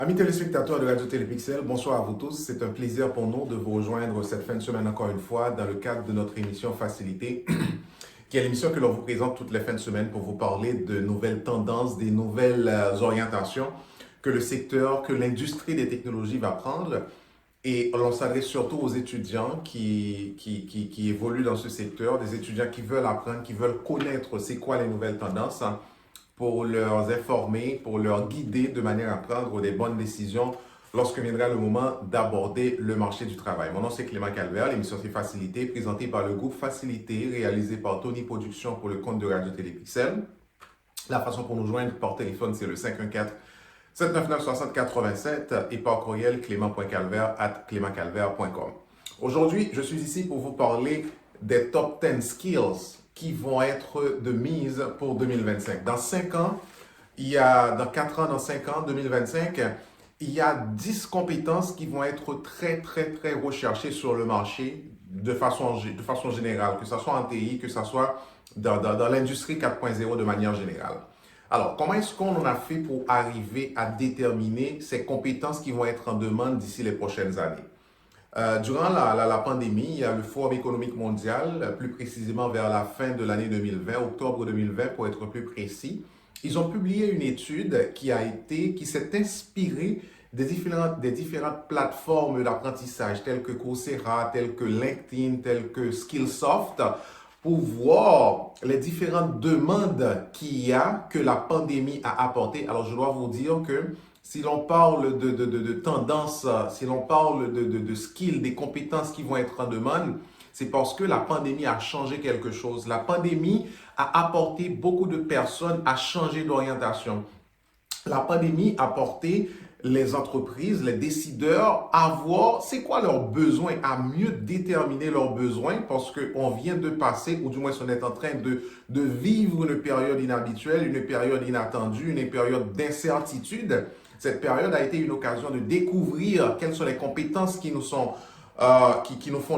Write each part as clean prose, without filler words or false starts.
Amis téléspectateurs de Radio Télépixel, bonsoir à vous tous. C'est un plaisir pour nous de vous rejoindre cette fin de semaine encore une fois dans le cadre de notre émission Facilité, qui est l'émission que l'on vous présente toutes les fins de semaine pour vous parler de nouvelles tendances, des nouvelles orientations que le secteur, que l'industrie des technologies va prendre. Et l'on s'adresse surtout aux étudiants qui évoluent dans ce secteur, des étudiants qui veulent apprendre, qui veulent connaître c'est quoi les nouvelles tendances, pour leur informer, pour leur guider de manière à prendre des bonnes décisions lorsque viendra le moment d'aborder le marché du travail. Mon nom c'est Clément Calvert, l'émission c'est Facilité, présentée par le groupe Facilité, réalisée par Tony Productions pour le compte de Radio Télépixel. La façon pour nous joindre par téléphone, c'est le 514-799-6087 et par courriel clément.calvert@clémentcalvert.com. Aujourd'hui, je suis ici pour vous parler des top 10 skills qui vont être de mise pour 2025. Dans 5 ans, dans 4 ans, dans 5 ans, 2025, il y a 10 compétences qui vont être très recherchées sur le marché de façon générale, que ce soit en TI, que ce soit dans l'industrie 4.0 de manière générale. Alors, comment est-ce qu'on en a fait pour arriver à déterminer ces compétences qui vont être en demande d'ici les prochaines années? Durant la pandémie, il y a le Forum économique mondial, plus précisément vers la fin de l'année 2020, octobre 2020 pour être plus précis. Ils ont publié une étude qui s'est inspirée des différentes plateformes d'apprentissage telles que Coursera, telles que LinkedIn, telles que Skillsoft, pour voir les différentes demandes qu'il y a, que la pandémie a apportées. Alors, je dois vous dire que si l'on parle de tendances, si l'on parle de skills, des compétences qui vont être en demande, c'est parce que la pandémie a changé quelque chose. La pandémie a apporté beaucoup de personnes à changer d'orientation. La pandémie a porté les entreprises, les décideurs à voir c'est quoi leurs besoins, à mieux déterminer leurs besoins parce qu'on vient de passer, ou du moins on est en train de vivre une période inhabituelle, une période inattendue, une période d'incertitude. Cette période a été une occasion de découvrir quelles sont les compétences qui nous font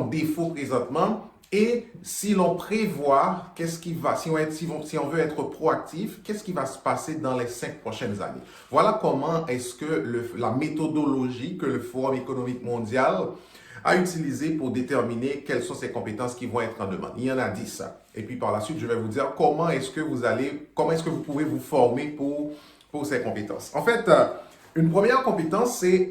défaut présentement. Et si l'on prévoit, si on veut être proactif, qu'est-ce qui va se passer dans les 5 prochaines années? Voilà comment est-ce que la méthodologie que le Forum économique mondial a utilisée pour déterminer quelles sont ces compétences qui vont être en demande. Il y en a 10. Et puis par la suite, je vais vous dire comment est-ce que vous pouvez vous former pour ces compétences. En fait, une première compétence, c'est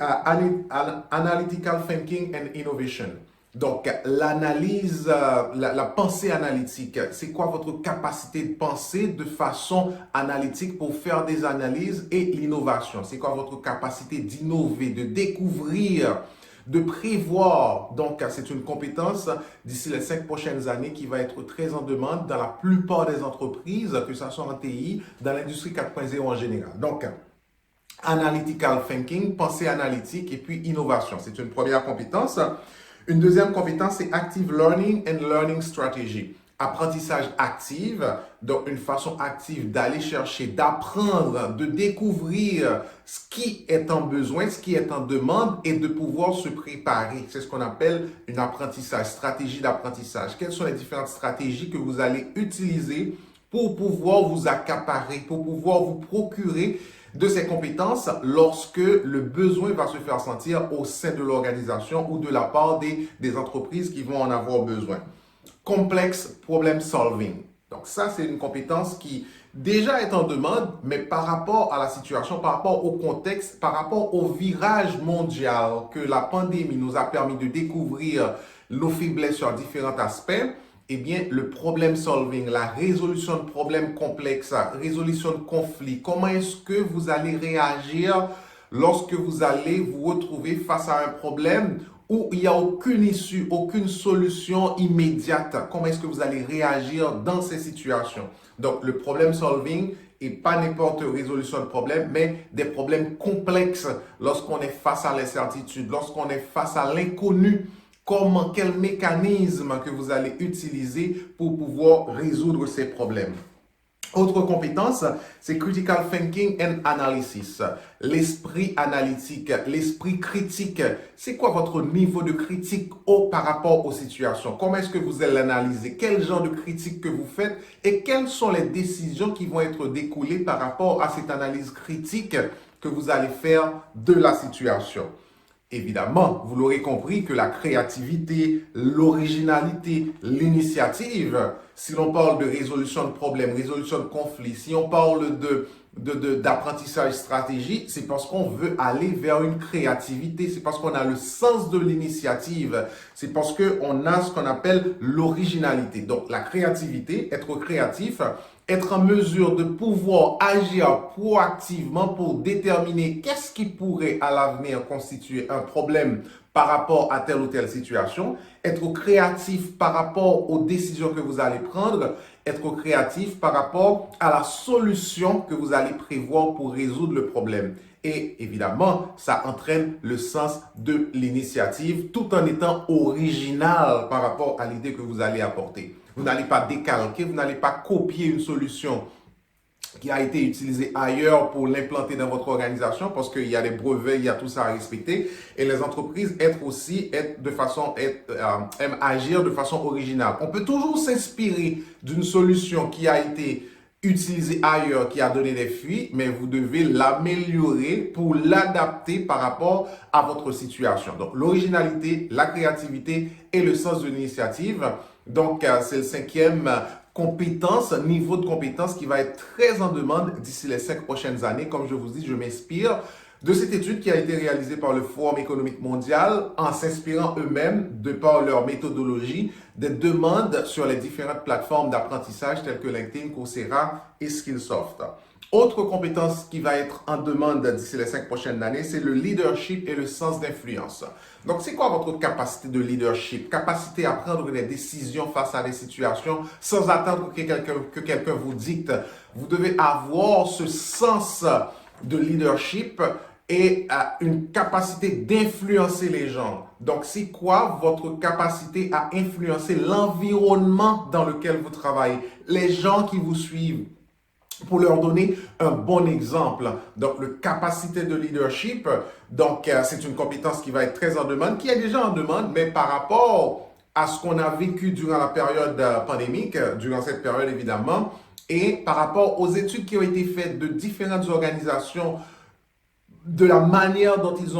Analytical Thinking and Innovation. Donc, l'analyse, la pensée analytique, c'est quoi votre capacité de penser de façon analytique pour faire des analyses et l'innovation? C'est quoi votre capacité d'innover, de découvrir, de prévoir? Donc, c'est une compétence d'ici les 5 prochaines années qui va être très en demande dans la plupart des entreprises, que ce soit en TI, dans l'industrie 4.0 en général. Donc, Analytical Thinking, pensée analytique et puis innovation. C'est une première compétence. Une deuxième compétence, c'est Active Learning and Learning Strategy. Apprentissage actif, donc une façon active d'aller chercher, d'apprendre, de découvrir ce qui est en besoin, ce qui est en demande et de pouvoir se préparer. C'est ce qu'on appelle une apprentissage, stratégie d'apprentissage. Quelles sont les différentes stratégies que vous allez utiliser pour pouvoir vous accaparer, pour pouvoir vous procurer de ces compétences lorsque le besoin va se faire sentir au sein de l'organisation ou de la part des entreprises qui vont en avoir besoin. Complex problem solving. Donc ça, c'est une compétence qui déjà est en demande, mais par rapport à la situation, par rapport au contexte, par rapport au virage mondial que la pandémie nous a permis de découvrir nos faiblesses sur différents aspects, eh bien, le problem solving, la résolution de problèmes complexes, la résolution de conflits, comment est-ce que vous allez réagir lorsque vous allez vous retrouver face à un problème où il n'y a aucune issue, aucune solution immédiate? Comment est-ce que vous allez réagir dans ces situations? Donc, le problem solving et pas n'importe résolution de problème, mais des problèmes complexes lorsqu'on est face à l'incertitude, lorsqu'on est face à l'inconnu. Quel mécanisme que vous allez utiliser pour pouvoir résoudre ces problèmes. Autre compétence, c'est Critical Thinking and Analysis. L'esprit analytique, l'esprit critique. C'est quoi votre niveau de critique par rapport aux situations? Comment est-ce que vous allez l'analyser? Quel genre de critique que vous faites? Et quelles sont les décisions qui vont être découlées par rapport à cette analyse critique que vous allez faire de la situation. Évidemment, vous l'aurez compris que la créativité, l'originalité, l'initiative, si l'on parle de résolution de problèmes, résolution de conflits, si on parle d'apprentissage stratégique, c'est parce qu'on veut aller vers une créativité, c'est parce qu'on a le sens de l'initiative, c'est parce qu'on a ce qu'on appelle l'originalité. Donc la créativité, être créatif, être en mesure de pouvoir agir proactivement pour déterminer qu'est-ce qui pourrait à l'avenir constituer un problème par rapport à telle ou telle situation, être créatif par rapport aux décisions que vous allez prendre, être créatif par rapport à la solution que vous allez prévoir pour résoudre le problème. Et évidemment, ça entraîne le sens de l'initiative tout en étant original par rapport à l'idée que vous allez apporter. Vous n'allez pas décalquer, vous n'allez pas copier une solution qui a été utilisée ailleurs pour l'implanter dans votre organisation parce qu'il y a des brevets, il y a tout ça à respecter. Et les entreprises aiment agir de façon originale. On peut toujours s'inspirer d'une solution qui a été utilisée ailleurs, qui a donné des fuites, mais vous devez l'améliorer pour l'adapter par rapport à votre situation. Donc, l'originalité, la créativité et le sens de l'initiative. Donc, c'est le cinquième niveau de compétence qui va être très en demande d'ici les 5 prochaines années. Comme je vous dis, je m'inspire de cette étude qui a été réalisée par le Forum économique mondial en s'inspirant eux-mêmes, de par leur méthodologie, des demandes sur les différentes plateformes d'apprentissage telles que LinkedIn, Coursera et Skillsoft. Autre compétence qui va être en demande d'ici les 5 prochaines années, c'est le leadership et le sens d'influence. Donc, c'est quoi votre capacité de leadership? Capacité à prendre des décisions face à des situations sans attendre que quelqu'un vous dicte. Vous devez avoir ce sens de leadership et une capacité d'influencer les gens. Donc, c'est quoi votre capacité à influencer l'environnement dans lequel vous travaillez, les gens qui vous suivent, pour leur donner un bon exemple. Donc, la capacité de leadership, donc c'est une compétence qui va être très en demande, qui est déjà en demande, mais par rapport à ce qu'on a vécu durant la période pandémique, durant cette période évidemment, et par rapport aux études qui ont été faites de différentes organisations, de la manière dont ils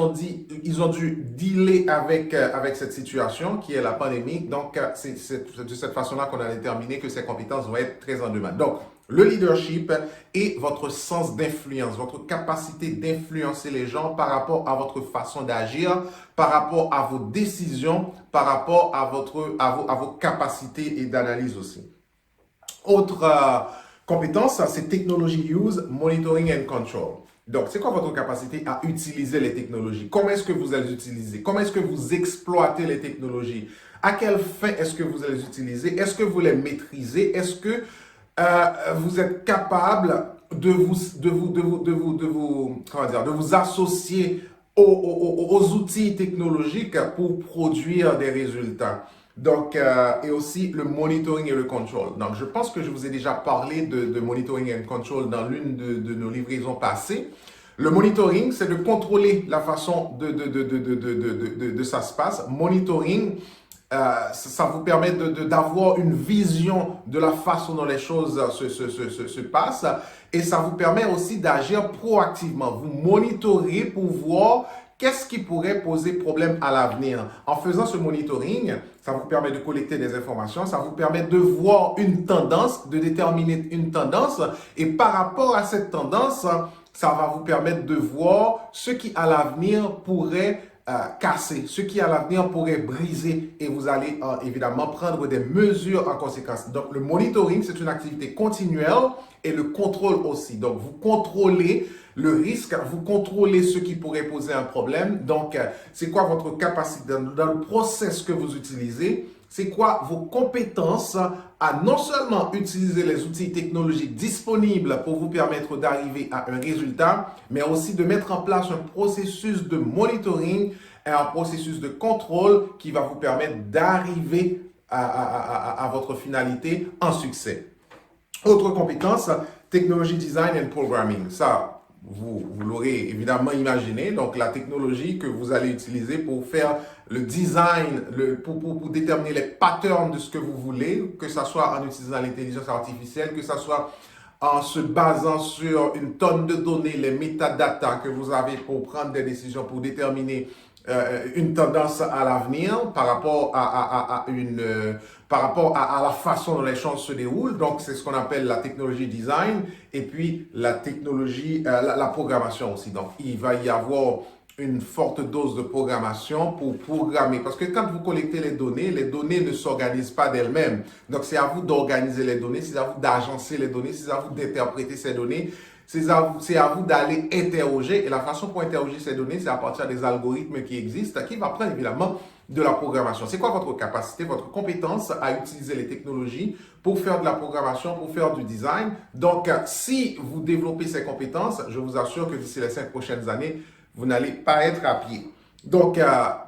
ont dû dealer avec cette situation qui est la pandémie. Donc, c'est de cette façon-là qu'on a déterminé que ces compétences vont être très en demande. Donc, le leadership et votre sens d'influence, votre capacité d'influencer les gens par rapport à votre façon d'agir, par rapport à vos décisions, par rapport à vos capacités et d'analyse aussi. Autre compétence, c'est Technology Use, Monitoring and Control. Donc, c'est quoi votre capacité à utiliser les technologies? Comment est-ce que vous les utilisez? Comment est-ce que vous exploitez les technologies? À quelle fin est-ce que vous les utilisez? Est-ce que vous les maîtrisez? Est-ce que vous êtes capable de vous associer aux outils technologiques pour produire des résultats? Donc, et aussi le monitoring et le control. Donc, je pense que je vous ai déjà parlé de monitoring and control dans l'une de nos livraisons passées. Le monitoring, c'est de contrôler la façon de ça se passe. Monitoring, ça vous permet d'avoir une vision de la façon dont les choses se passent et ça vous permet aussi d'agir proactivement. Vous monitorez pour voir qu'est-ce qui pourrait poser problème à l'avenir. En faisant ce monitoring, ça vous permet de collecter des informations, ça vous permet de voir une tendance, de déterminer une tendance et par rapport à cette tendance, ça va vous permettre de voir ce qui à l'avenir pourrait casser, ce qui à l'avenir pourrait briser et vous allez évidemment prendre des mesures en conséquence. Donc le monitoring, c'est une activité continuelle et le contrôle aussi. Donc vous contrôlez le risque, vous contrôlez ce qui pourrait poser un problème. Donc c'est quoi votre capacité dans le process que vous utilisez? C'est quoi vos compétences à non seulement utiliser les outils technologiques disponibles pour vous permettre d'arriver à un résultat, mais aussi de mettre en place un processus de monitoring et un processus de contrôle qui va vous permettre d'arriver à votre finalité en succès. Autre compétence, technology design and programming. Ça, vous l'aurez évidemment imaginé, donc la technologie que vous allez utiliser pour faire le design, pour déterminer les patterns de ce que vous voulez, que ce soit en utilisant l'intelligence artificielle, que ce soit en se basant sur une tonne de données, les métadatas que vous avez pour prendre des décisions, pour déterminer une tendance à l'avenir par rapport à la façon dont les choses se déroulent. Donc, c'est ce qu'on appelle la technologie design et puis la technologie, la programmation aussi. Donc, il va y avoir une forte dose de programmation pour programmer. Parce que quand vous collectez les données ne s'organisent pas d'elles-mêmes. Donc, c'est à vous d'organiser les données, c'est à vous d'agencer les données, c'est à vous d'interpréter ces données, c'est à vous d'aller interroger. Et la façon pour interroger ces données, c'est à partir des algorithmes qui existent, qui va prendre évidemment de la programmation. C'est quoi votre capacité, votre compétence à utiliser les technologies pour faire de la programmation, pour faire du design? Donc, si vous développez ces compétences, je vous assure que d'ici les 5 prochaines années, vous n'allez pas être à pied. Donc,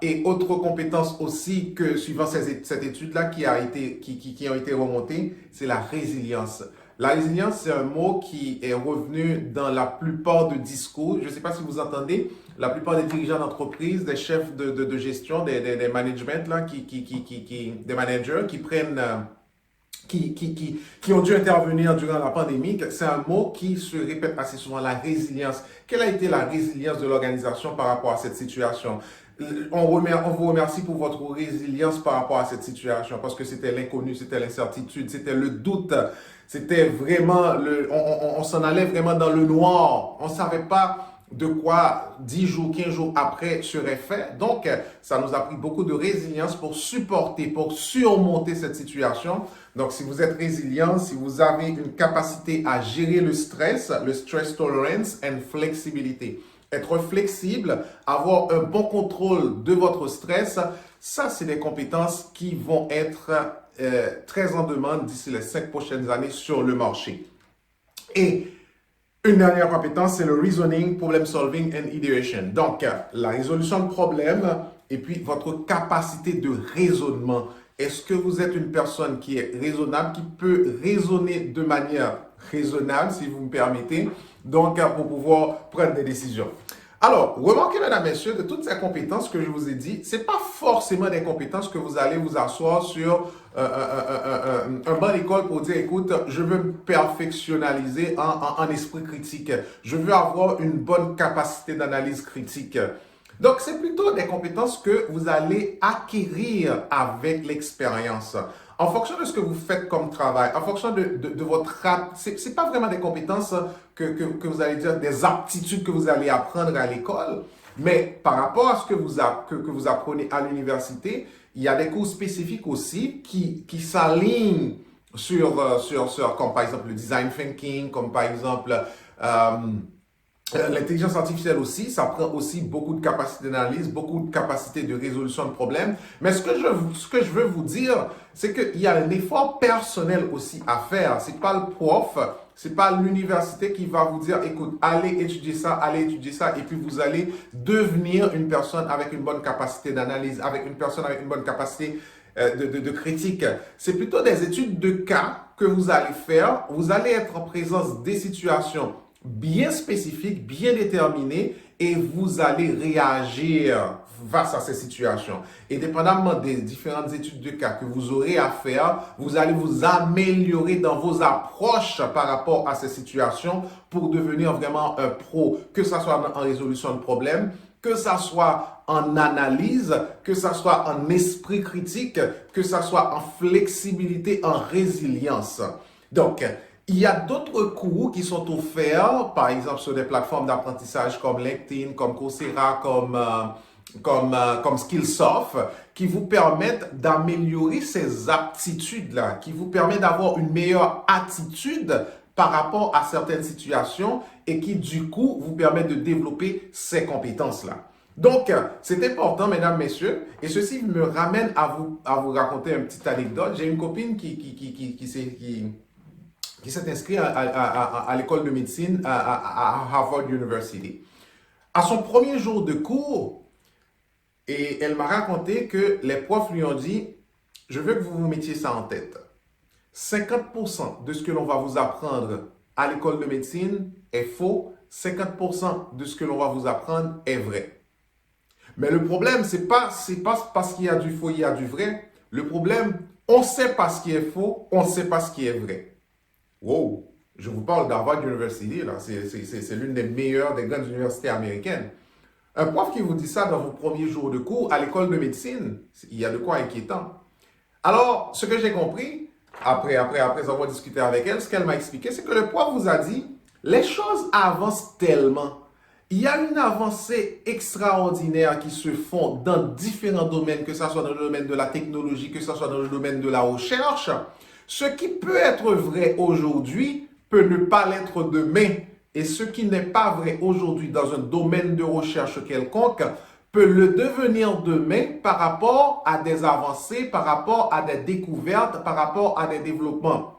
et autre compétence aussi que suivant cette étude-là qui ont été remontées, c'est la résilience. La résilience, c'est un mot qui est revenu dans la plupart de discours. Je ne sais pas si vous entendez, la plupart des dirigeants d'entreprise, des chefs de gestion, des managements, là, des managers qui prennent... qui ont dû intervenir durant la pandémie, c'est un mot qui se répète assez souvent, la résilience. Quelle a été la résilience de l'organisation par rapport à cette situation? On vous remercie pour votre résilience par rapport à cette situation, parce que c'était l'inconnu, c'était l'incertitude, c'était le doute, c'était vraiment, on s'en allait vraiment dans le noir. On ne savait pas de quoi 10 jours, 15 jours après serait fait. Donc, ça nous a pris beaucoup de résilience pour supporter, pour surmonter cette situation. Donc, si vous êtes résilient, si vous avez une capacité à gérer le stress tolerance and flexibility, être flexible, avoir un bon contrôle de votre stress, ça, c'est des compétences qui vont être très en demande d'ici les 5 prochaines années sur le marché. Et une dernière compétence, c'est le reasoning, problem solving and ideation. Donc, la résolution de problèmes et puis votre capacité de raisonnement. Est-ce que vous êtes une personne qui est raisonnable, qui peut raisonner de manière raisonnable, si vous me permettez, donc pour pouvoir prendre des décisions? Alors, remarquez, mesdames, messieurs, de toutes ces compétences que je vous ai dit, ce n'est pas forcément des compétences que vous allez vous asseoir sur un banc d'école pour dire, écoute, je veux me perfectionnaliser en esprit critique. Je veux avoir une bonne capacité d'analyse critique. Donc, c'est plutôt des compétences que vous allez acquérir avec l'expérience. En fonction de ce que vous faites comme travail, en fonction de votre... C'est pas vraiment des compétences que vous allez dire, des aptitudes que vous allez apprendre à l'école, mais par rapport à ce que vous apprenez à l'université, il y a des cours spécifiques aussi qui s'alignent sur, comme par exemple le design thinking, comme par exemple... l'intelligence artificielle aussi, ça prend aussi beaucoup de capacité d'analyse, beaucoup de capacité de résolution de problèmes. Mais ce que je veux vous dire, c'est qu'il y a un effort personnel aussi à faire. C'est pas le prof, c'est pas l'université qui va vous dire, écoute, allez étudier ça, et puis vous allez devenir une personne avec une bonne capacité d'analyse, avec une personne avec une bonne capacité de critique. C'est plutôt des études de cas que vous allez faire. Vous allez être en présence des situations bien spécifique, bien déterminé, et vous allez réagir face à ces situations. Et dépendamment des différentes études de cas que vous aurez à faire, vous allez vous améliorer dans vos approches par rapport à ces situations pour devenir vraiment un pro, que ce soit en résolution de problèmes, que ça soit en analyse, que ça soit en esprit critique, que ça soit en flexibilité, en résilience. Donc, il y a d'autres cours qui sont offerts, par exemple sur des plateformes d'apprentissage comme LinkedIn, comme Coursera, comme Skillsoft, qui vous permettent d'améliorer ces aptitudes-là, qui vous permettent d'avoir une meilleure attitude par rapport à certaines situations et qui, du coup, vous permettent de développer ces compétences-là. Donc, c'est important, mesdames, messieurs, et ceci me ramène à vous raconter une petite anecdote. J'ai une copine qui s'est inscrite à l'école de médecine à Harvard University. À son premier jour de cours, et elle m'a raconté que les profs lui ont dit, je veux que vous vous mettiez ça en tête. 50% de ce que l'on va vous apprendre à l'école de médecine est faux, 50% de ce que l'on va vous apprendre est vrai. Mais le problème, c'est pas parce qu'il y a du faux, il y a du vrai. Le problème, on sait pas ce qui est faux, on ne sait pas ce qui est vrai. Wow! Je vous parle d'Harvard University, là, c'est l'une des meilleures, des grandes universités américaines. Un prof qui vous dit ça dans vos premiers jours de cours à l'école de médecine, il y a de quoi inquiétant. Alors, ce que j'ai compris, après avoir discuté avec elle, ce qu'elle m'a expliqué, c'est que le prof vous a dit, les choses avancent tellement. Il y a une avancée extraordinaire qui se font dans différents domaines, que ce soit dans le domaine de la technologie, que ce soit dans le domaine de la recherche. Ce qui peut être vrai aujourd'hui peut ne pas l'être demain. Et ce qui n'est pas vrai aujourd'hui dans un domaine de recherche quelconque peut le devenir demain par rapport à des avancées, par rapport à des découvertes, par rapport à des développements.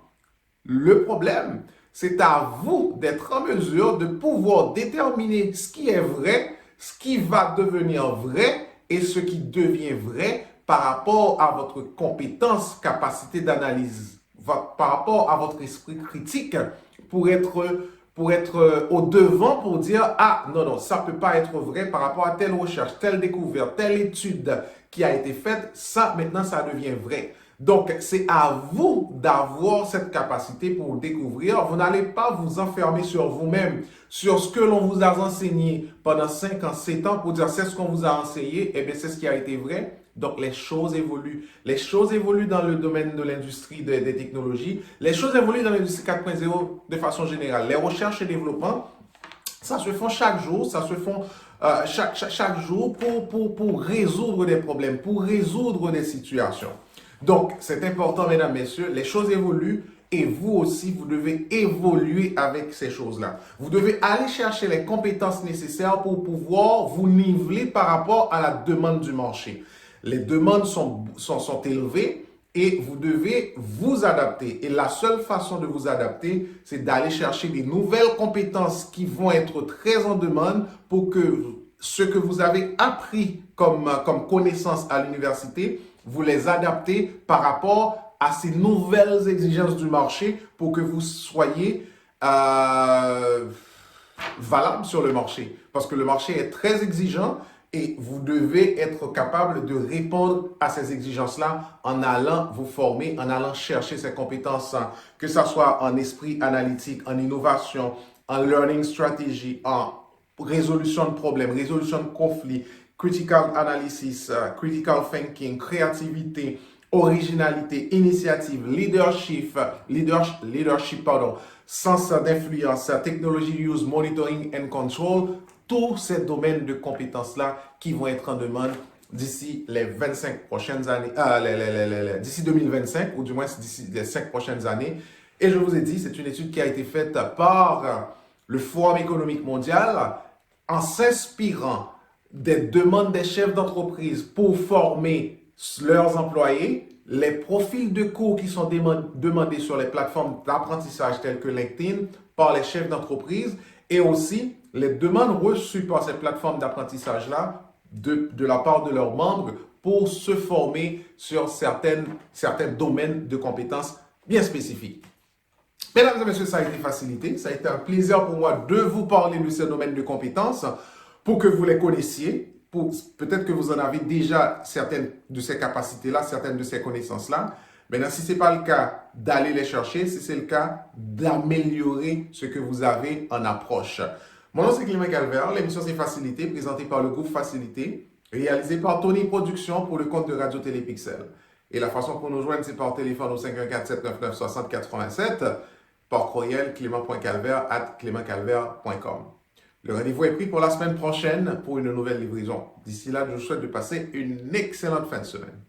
Le problème, c'est à vous d'être en mesure de pouvoir déterminer ce qui est vrai, ce qui va devenir vrai et ce qui devient vrai par rapport à votre compétence, capacité d'analyse, par rapport à votre esprit critique pour être au devant pour dire, ah non, ça ne peut pas être vrai par rapport à telle recherche, telle découverte, telle étude qui a été faite, ça maintenant ça devient vrai. Donc, c'est à vous d'avoir cette capacité pour découvrir. Vous n'allez pas vous enfermer sur vous-même, sur ce que l'on vous a enseigné pendant 5 ans, 7 ans pour dire c'est ce qu'on vous a enseigné, et bien c'est ce qui a été vrai. Donc, les choses évoluent. Les choses évoluent dans le domaine de l'industrie des technologies. Les choses évoluent dans l'industrie 4.0 de façon générale. Les recherches et développement, ça se font chaque jour, ça se font chaque jour pour résoudre des problèmes, pour résoudre des situations. Donc, c'est important, mesdames, messieurs, les choses évoluent et vous aussi, vous devez évoluer avec ces choses-là. Vous devez aller chercher les compétences nécessaires pour pouvoir vous niveler par rapport à la demande du marché. Les demandes sont élevées et vous devez vous adapter. Et la seule façon de vous adapter, c'est d'aller chercher des nouvelles compétences qui vont être très en demande pour que ce que vous avez appris comme connaissance à l'université, vous les adaptez par rapport à ces nouvelles exigences du marché pour que vous soyez valable sur le marché. Parce que le marché est très exigeant et vous devez être capable de répondre à ces exigences-là en allant vous former, en allant chercher ces compétences, que ce soit en esprit analytique, en innovation, en learning strategy, en résolution de problèmes, résolution de conflits, critical analysis, critical thinking, créativité, originalité, initiative, leadership, sens d'influence, technology use, monitoring and control, tous ces domaines de compétences-là qui vont être en demande d'ici les 25 prochaines années, d'ici 2025 ou du moins d'ici les 5 prochaines années. Et je vous ai dit, c'est une étude qui a été faite par le Forum économique mondial en s'inspirant des demandes des chefs d'entreprise pour former leurs employés, les profils de cours qui sont demandés sur les plateformes d'apprentissage telles que LinkedIn par les chefs d'entreprise et aussi les demandes reçues par ces plateformes d'apprentissage-là de la part de leurs membres pour se former sur certains domaines de compétences bien spécifiques. Mesdames et messieurs, ça a été facilité. Ça a été un plaisir pour moi de vous parler de ces domaines de compétences pour que vous les connaissiez. Peut-être que vous en avez déjà certaines de ces capacités-là, certaines de ces connaissances-là. Maintenant, si ce n'est pas le cas, d'aller les chercher. Si c'est le cas, d'améliorer ce que vous avez en approche. Mon nom, c'est Clément Calvaire. L'émission, c'est Facilité, présentée par le groupe Facilité, réalisée par Tony Productions pour le compte de Radio Télépixel. Et la façon pour nous joindre, c'est par téléphone au 514-799-6087, par courriel clément.calvaire@clémentcalvaire.com. Le rendez-vous est pris pour la semaine prochaine pour une nouvelle livraison. D'ici là, je vous souhaite de passer une excellente fin de semaine.